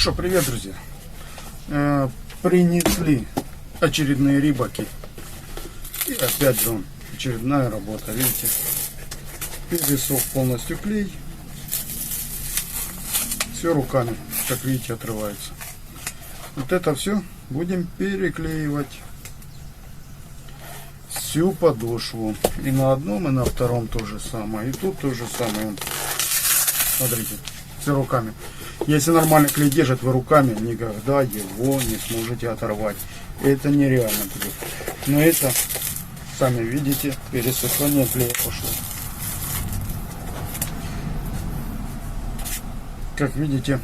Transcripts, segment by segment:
что, привет, друзья. Принесли очередные рибаки. И опять же очередная работа. Видите, пересох полностью клей. Все руками, как видите, отрывается. Вот это все будем переклеивать. Всю подошву. И на одном, и на втором то же самое. И тут то же самое. Смотрите, все руками. Если нормально клей держит, вы руками никогда его не сможете оторвать. Это нереально будет. Но это, сами видите, пересыхание клея пошло. Как видите,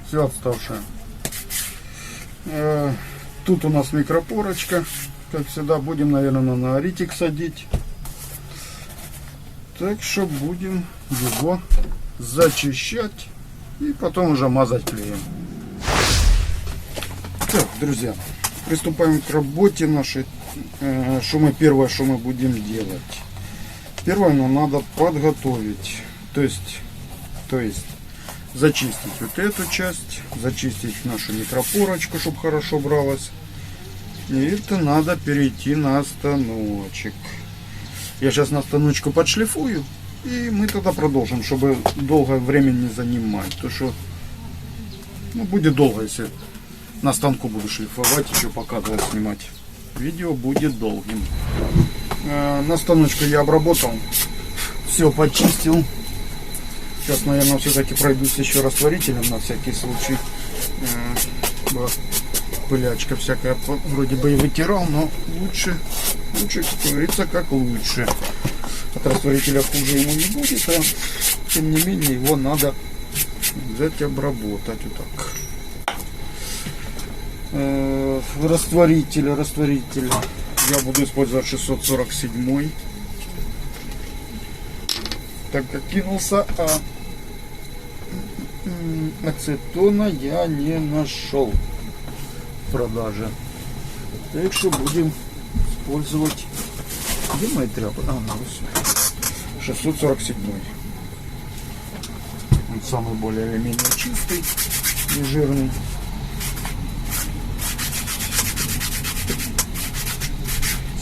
все отставшее. Тут у нас микропорочка. Как всегда, будем, наверное, на аритик садить. Так что будем его зачищать и потом уже мазать клеем. Так, друзья, приступаем к работе нашей. Первое, что мы будем делать. Первое, нам надо подготовить. То есть зачистить вот эту часть, зачистить нашу микропорочку, чтобы хорошо бралась. И это надо перейти на станочек. Я сейчас на станочку подшлифую, и мы тогда продолжим, чтобы долго времени не занимать. То что будет долго, если на станку буду шлифовать, еще показывать, снимать. Видео будет долгим. На станочку я обработал, все почистил. Сейчас, наверное, все-таки пройдусь еще растворителем на всякий случай. Пылячка всякая, вроде бы и вытирал, но лучше, как говорится, как лучше. От растворителя хуже ему не будет, а тем не менее его надо взять и обработать вот так. Растворитель я буду использовать 647, так как кинулся, а ацетона я не нашел в продаже, так что будем использовать, где мои тряпки? 647. Он самый более или менее чистый и жирный.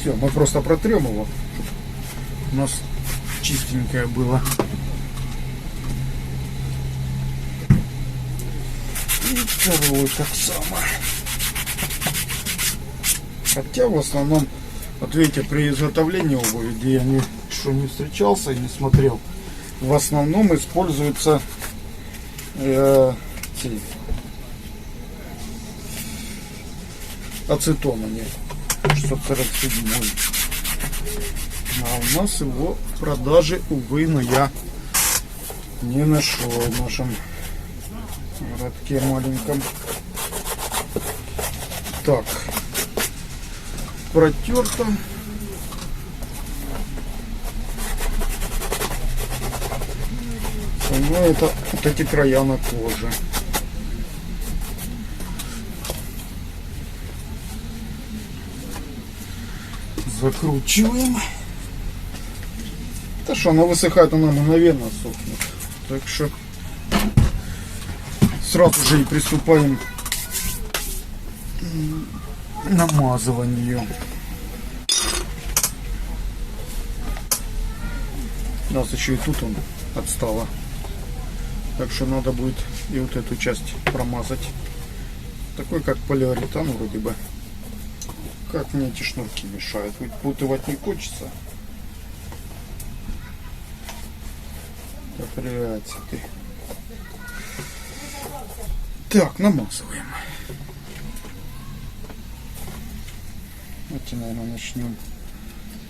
Все, мы просто протрем его, чтобы у нас чистенькое было. И второй так само. Хотя в основном, вот видите, при изготовлении обуви, где я не встречался и не смотрел, в основном используются ацетон, а не 647. А у нас его в продаже, увы, но я не нашел в нашем городке маленьком. Так, протерто. Ну, это вот эти края на коже. Закручиваем. Да что, она высыхает, она мгновенно сохнет. Так что сразу же и приступаем к намазыванию. У нас еще и тут он отстало. Так что надо будет и вот эту часть промазать. Такой как полиуретан вроде бы. Как мне эти шнурки мешают. Ведь путывать не хочется. Так, реакция ты. Так, намазываем. Давайте, наверное, начнем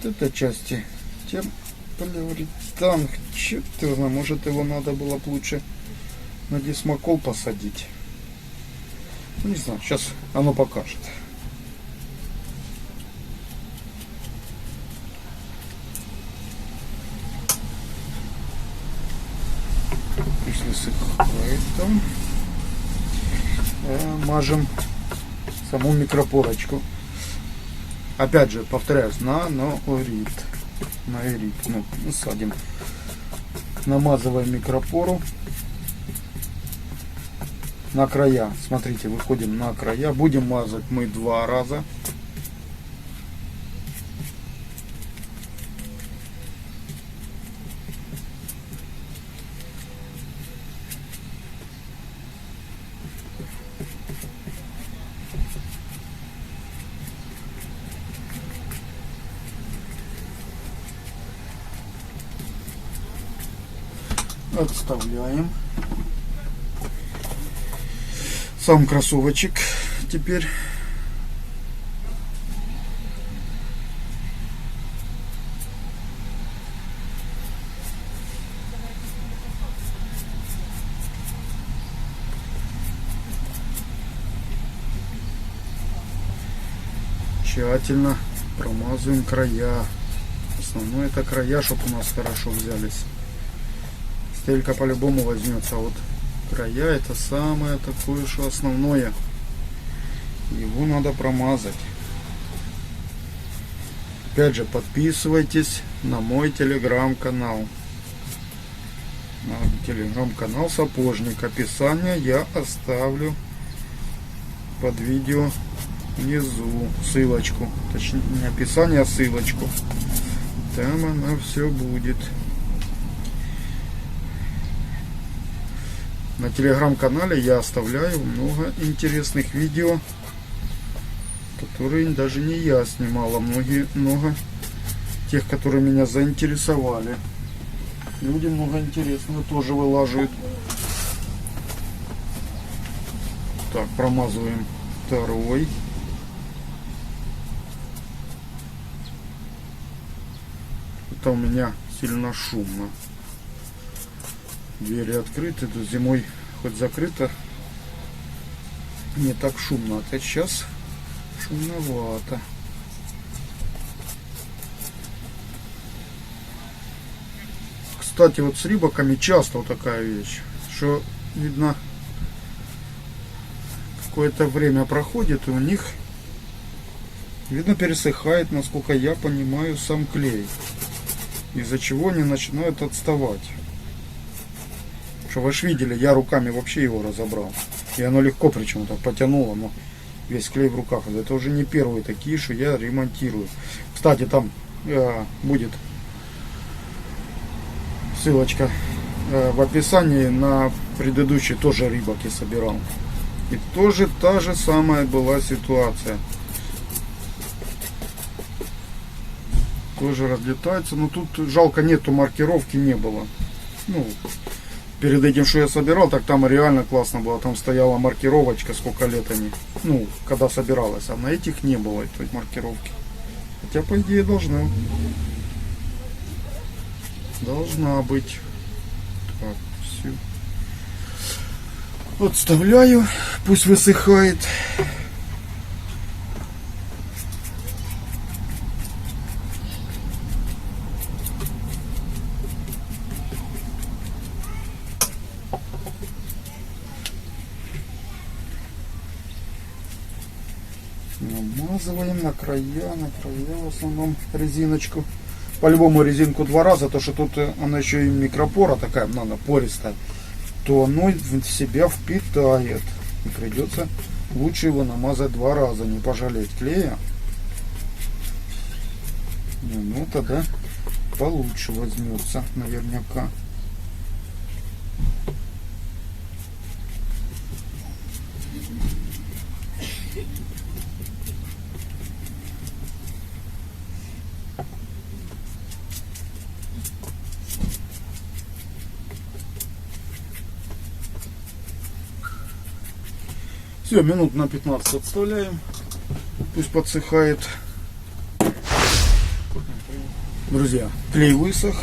с этой части. Тем полиуретан, что-то, может, его надо было бы лучше на дисмокол посадить. Не знаю, сейчас оно покажет. Высыхает там. Мажем саму микропорочку. Опять же, повторяюсь, на эрит. Ну, садим. Намазываем микропору. на края. Смотрите, выходим на края. Будем мазать мы 2 раза. Отставляем. Сам кроссовочек теперь. Тщательно промазываем края. Основное это края, чтобы у нас хорошо взялись. Стелька по-любому возьмется, а вот края это самое такое, что основное. Его надо промазать. Опять же, подписывайтесь на мой телеграм-канал. На телеграм-канал Сапожник. Описание я оставлю под видео внизу. Ссылочку. Точнее, не описание, а ссылочку. Там она все будет. На телеграм-канале я оставляю много интересных видео, которые даже не я снимал, а много тех, которые меня заинтересовали. Люди много интересного тоже вылаживают. Так, промазываем второй. Это у меня сильно шумно. Двери открыты, тут зимой хоть закрыто, не так шумно, а сейчас шумновато. Кстати, вот с рибаками часто вот такая вещь, что видно, какое-то время проходит, и у них, видно, пересыхает, насколько я понимаю, сам клей, из-за чего они начинают отставать. Что вы ж видели, я руками вообще его разобрал. И оно легко причем так потянуло, но весь клей в руках. Это уже не первые такие, что я ремонтирую. Кстати, там будет ссылочка в описании на предыдущий тоже рибаки собирал. И тоже та же самая была ситуация. Тоже разлетается, но тут жалко нету маркировки, не было. Ну, перед этим, что я собирал, так там реально классно было. Там стояла маркировочка, сколько лет они. Ну, когда собиралась. А на этих не было этой маркировки. Хотя, по идее, должна быть. Так, все. Отставляю. Пусть высыхает. Намазываем на края в основном резиночку. По-любому резинку 2 раза, то что тут она еще и микропора такая, она пористая, то оно в себя впитает. И придется лучше его намазать 2 раза, не пожалеть клея. Ну тогда получше возьмется наверняка. Все, минут на 15 отставляем. Пусть подсыхает. Друзья, клей высох.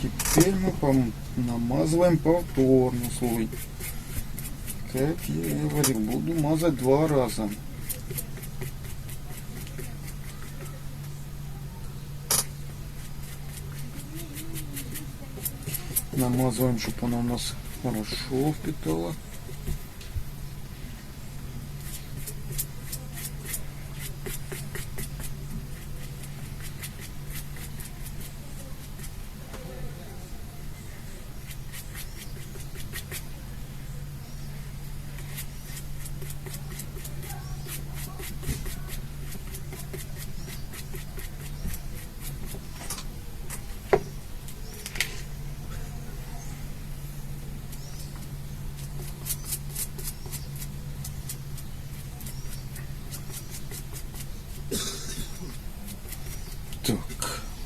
Теперь мы намазываем повторный слой. Как я и говорил, буду мазать 2 раза. Намазываем, чтобы она у нас хорошо впитала.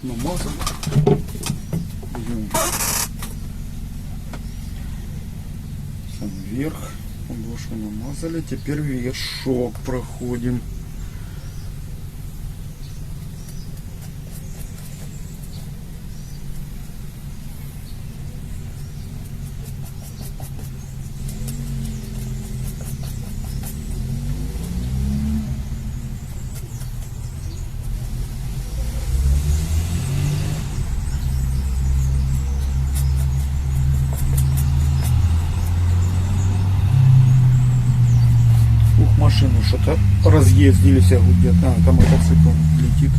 намазали. Берем сам верх, подошву намазали, теперь вершок проходим. Машину что-то разъездились, я где-то там мотоцикл летит.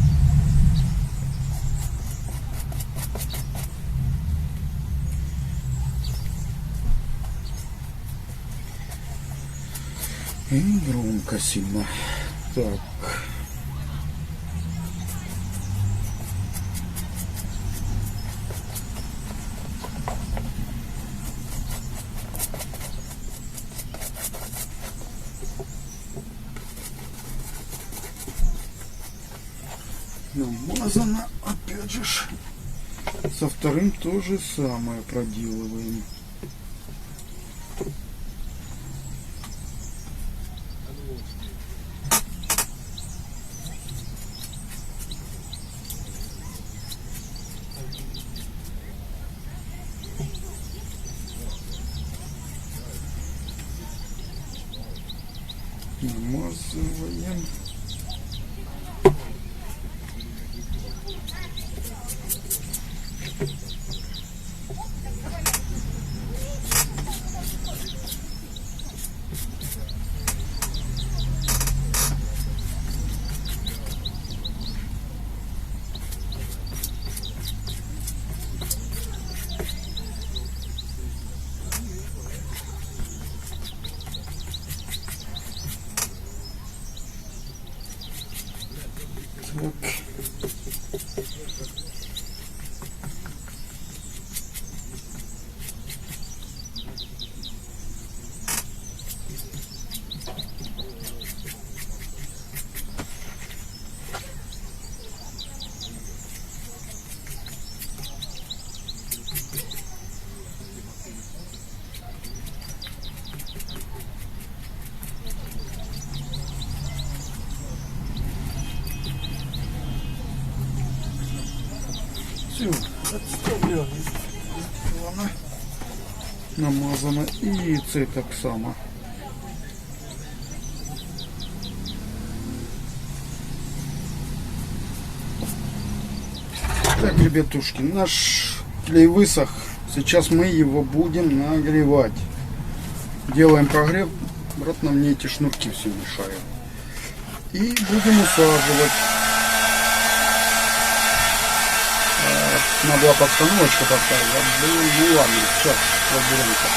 И громко сильно. Так. Намазано, опять же, со вторым то же самое проделываем. Намазываем. Так. Все, отставляю. Она намазана. И це так само. Так, ребятушки, наш клей высох. Сейчас мы его будем нагревать. Делаем прогрев. Обратно мне эти шнурки все мешают. И будем усаживать. Надо была подстановочка поставить. Ну ладно, сейчас разберемся.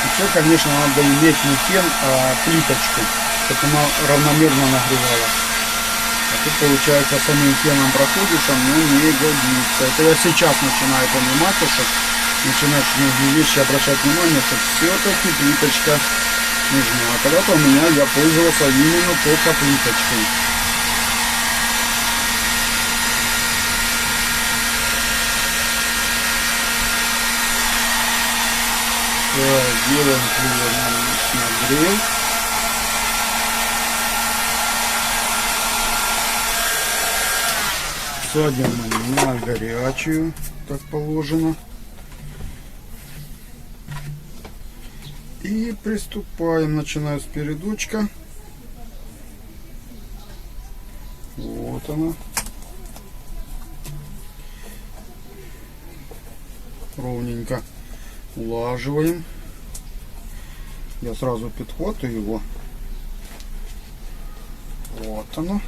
Еще, конечно, надо иметь не фен, а плиточку, чтобы она равномерно нагревала. А тут, получается, самим феном проходишь, но не годится. Это я сейчас начинаю понимать, что начинаешь на вещи обращать внимание, что все-таки плиточка нужна. А когда-то у меня я пользовался именно только плиточкой. Так, делаем нагрев. Садим мы на горячую, как положено. И приступаем, начиная с передочка. Вот она. Ровненько улаживаем. Я сразу подхватываю его. Вот оно.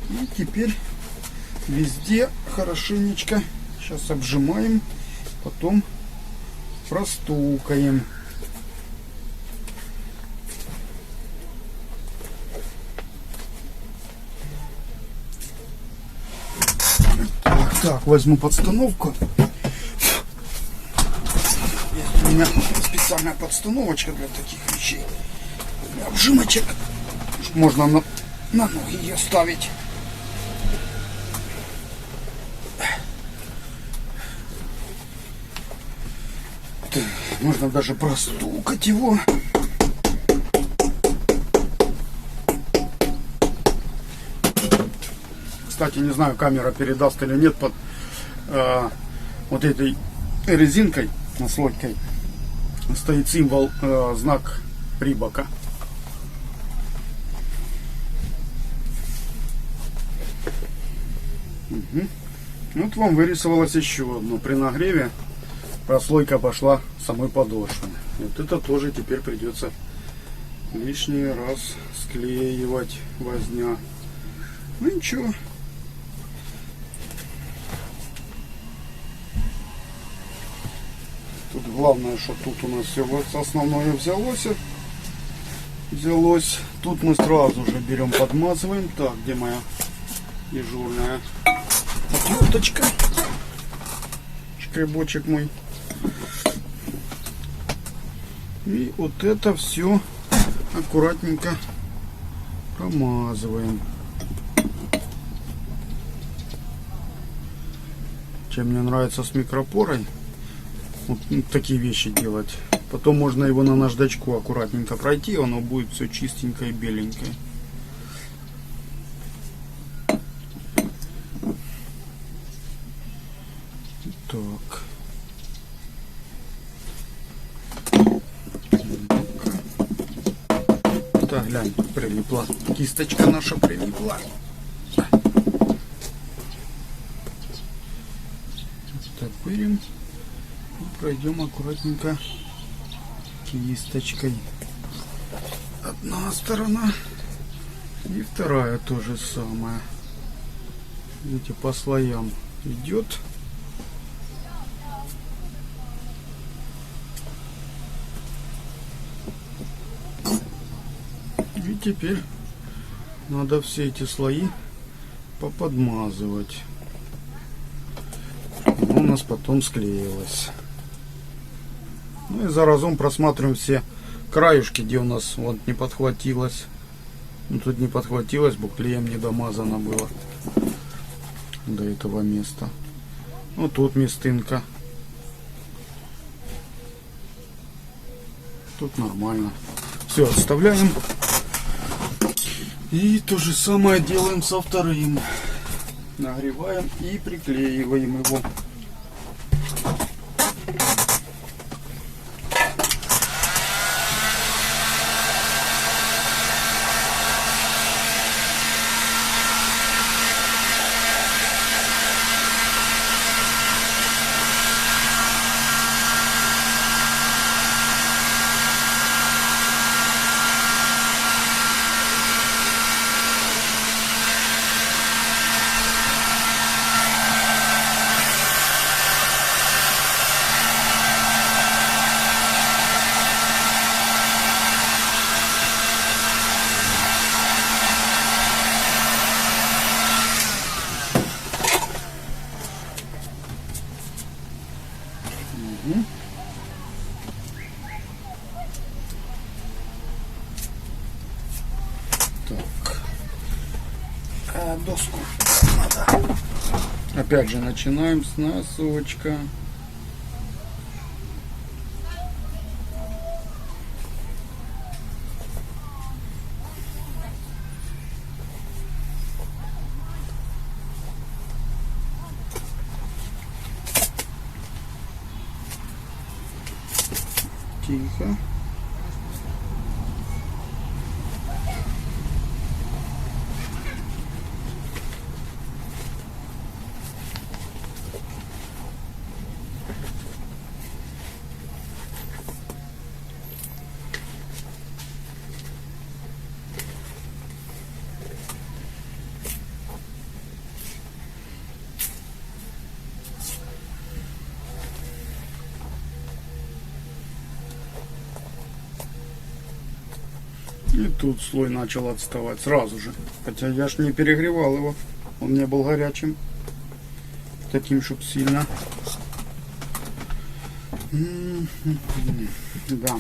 И теперь везде хорошенечко сейчас обжимаем, потом простукаем. Так, возьму подстановку. Есть у меня специальная специальная подстановочка для таких вещей. Для обжимочек. Можно на ноги ее ставить. Можно даже простукать его. Кстати, не знаю, камера передаст или нет, под вот этой резинкой, наслойкой, стоит символ, знак Рибака. Угу. Вот вам вырисовалось еще одно. При нагреве прослойка пошла самой подошвы. Вот это тоже теперь придется лишний раз склеивать, возня. Ну ничего. Тут главное, что тут у нас все основное взялось. Тут мы сразу же берем, подмазываем. Так, где моя дежурная отверточка? Шкребочек мой. И вот это все аккуратненько промазываем. Чем мне нравится с микропорой, вот такие вещи делать. Потом можно его на наждачку аккуратненько пройти, оно будет все чистенькое и беленькое. Так. Так, глянь, прилипла. Кисточка наша прилипла. Топырим. И пройдем аккуратненько кисточкой. Одна сторона. И вторая тоже самая. Видите, по слоям идет. И теперь надо все эти слои поподмазывать. Оно у нас потом склеилось. Ну и заразом просматриваем все краюшки, где у нас вот не подхватилось. Ну, тут не подхватилось, бо клеем не домазано было до этого места. Ну тут местинка. Тут нормально. Все, отставляем. И то же самое делаем со вторым. Нагреваем и приклеиваем его. Так. Доску надо. Опять же начинаем с носочка. Тихо. И тут слой начал отставать сразу же. Хотя я ж не перегревал его. Он не был горячим. Таким, чтоб сильно. Да.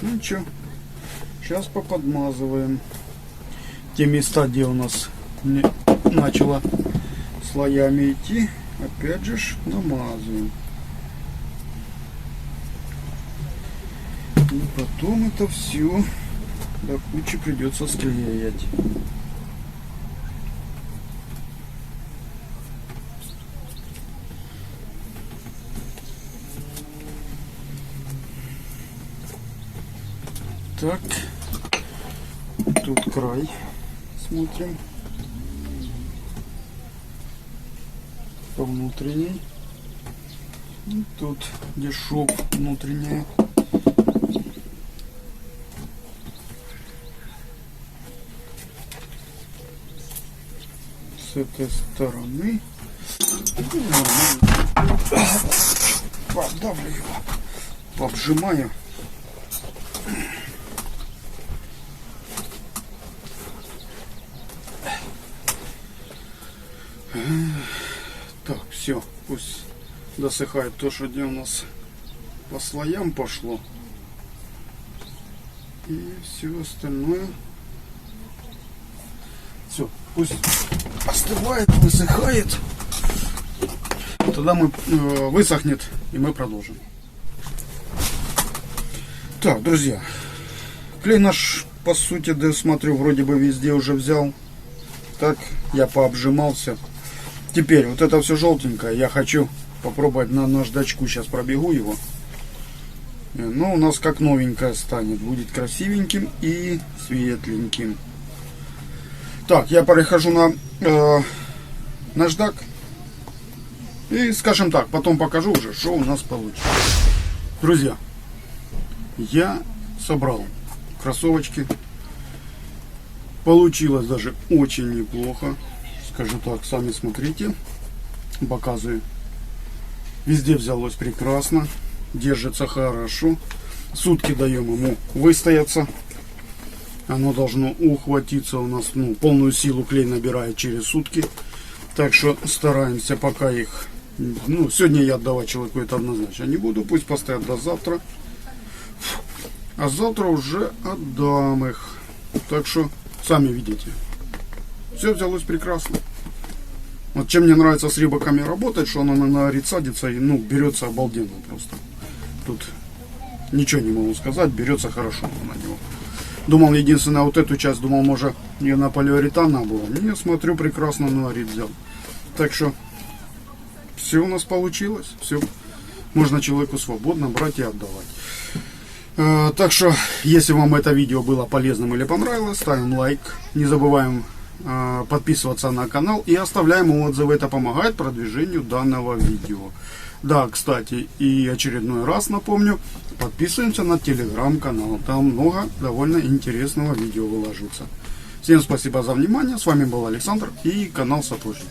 Ну что, сейчас поподмазываем те места, где у нас не начало слоями идти, опять же намазываем. И потом это все до кучи придется склеять. Так, тут край смотрим по внутренней. И тут где шов внутренняя. С этой стороны. Подавлю его, обжимаю. Так, все, пусть досыхает то, что где у нас по слоям пошло. И все остальное. Все, пусть остывает, высыхает. Тогда мы высохнет и мы продолжим. Так, друзья, клей наш, по сути, да, смотрю, вроде бы везде уже взял. Так, я пообжимался. Теперь вот это все желтенькое я хочу попробовать на наждачку. Сейчас пробегу его. Но у нас как новенькое станет. Будет красивеньким и светленьким. Так, я перехожу на наждак. И, скажем так, потом покажу уже, что у нас получится. Друзья, я собрал кроссовочки. Получилось даже очень неплохо. Скажу так, сами смотрите. Показываю. Везде взялось прекрасно. Держится хорошо. Сутки даем ему выстояться. Оно должно ухватиться у нас. Ну, полную силу клей набирает через сутки. Так что стараемся пока их... Ну, сегодня я отдавать человеку это однозначно не буду. Пусть постоят до завтра. А завтра уже отдам их. Так что, сами видите. Все взялось прекрасно. Вот чем мне нравится с рибаками работать, что оно на рит садится и, ну, берется обалденно просто. Тут ничего не могу сказать, берется хорошо на него. Думал, единственное, вот эту часть, думал, может, ее на полиуретан было. Не, смотрю, прекрасно на рит взял. Так что, все у нас получилось. Все. Можно человеку свободно брать и отдавать. Так что, если вам это видео было полезным или понравилось, ставим лайк. Не забываем подписываться на канал и оставляем отзывы. Это помогает продвижению данного видео. Да, кстати, и очередной раз напомню, подписываемся на телеграм-канал. Там много довольно интересного видео выложится. Всем спасибо за внимание. С вами был Александр и канал Сапожник.